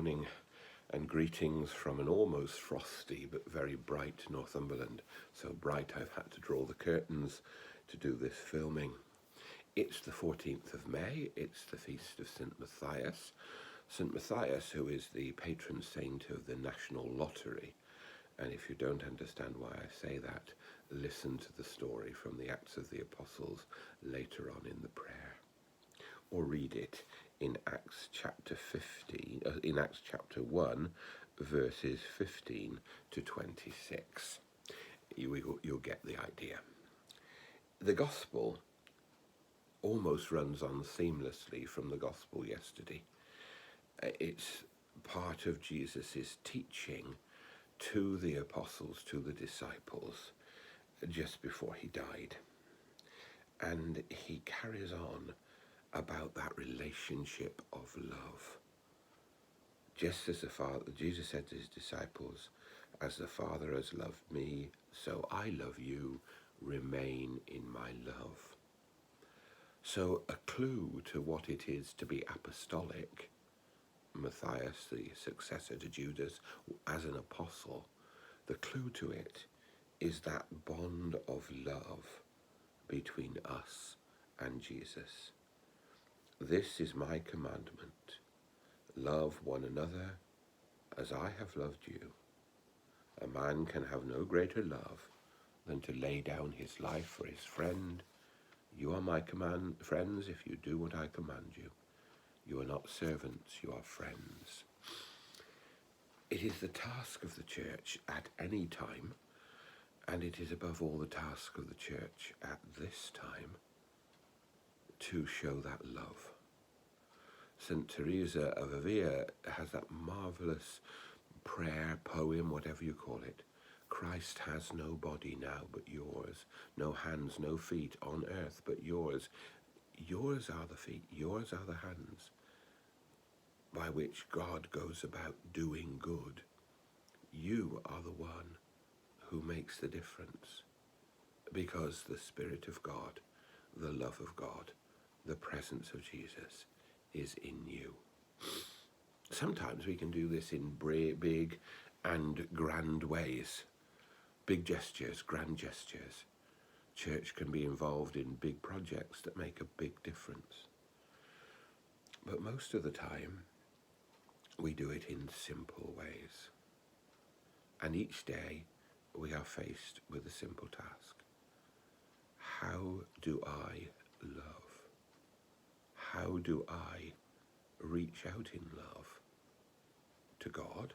morning and greetings from an almost frosty but very bright Northumberland. So bright I've had to draw the curtains to do this filming. It's the 14th of May, it's the feast of St. Matthias. St. Matthias, who is the patron saint of the National Lottery. And if you don't understand why I say that, listen to the story from the Acts of the Apostles later on in the prayer. Or read it in Acts chapter 1, verses 15 to 26. You'll get the idea. The gospel almost runs on seamlessly from the gospel yesterday. It's part of Jesus's teaching to the apostles, to the disciples, just before he died. And he carries on about that relationship of love. Just as the Father, Jesus said to his disciples, as the Father has loved me, so I love you, remain in my love. So a clue to what it is to be apostolic, Matthias, the successor to Judas, as an apostle, the clue to it is that bond of love between us and Jesus. This is my commandment. Love one another as I have loved you. A man can have no greater love than to lay down his life for his friend. You are my friends if you do what I command you. You are not servants, you are friends. It is the task of the church at any time, and it is above all the task of the church at this time, to show that love. St. Teresa of Avila has that marvellous prayer, poem, whatever you call it. Christ has no body now but yours, no hands, no feet on earth but yours. Yours are the feet, yours are the hands, by which God goes about doing good. You are the one who makes the difference, because the Spirit of God, the love of God, the presence of Jesus is in you. Sometimes we can do this in big and grand ways. Big gestures, grand gestures. Church can be involved in big projects that make a big difference. But most of the time, we do it in simple ways. And each day, we are faced with a simple task. How do I love? How do I reach out in love to God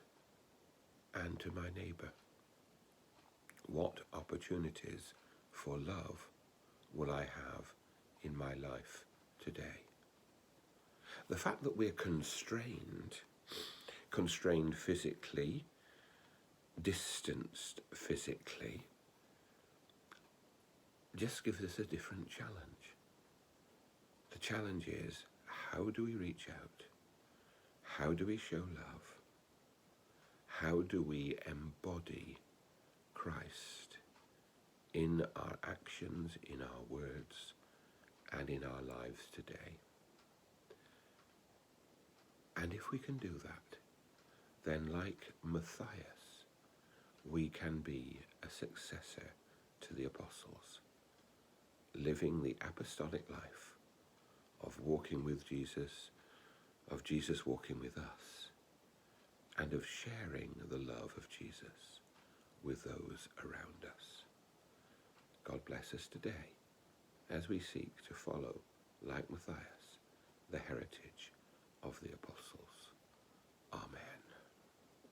and to my neighbour? What opportunities for love will I have in my life today? The fact that we're constrained physically, distanced physically, just gives us a different challenge. The challenge is, how do we reach out? How do we show love? How do we embody Christ in our actions, in our words, and in our lives today? And if we can do that, then like Matthias, we can be a successor to the apostles, living the apostolic life of walking with Jesus, of Jesus walking with us, and of sharing the love of Jesus with those around us. God bless us today as we seek to follow, like Matthias, the heritage of the apostles.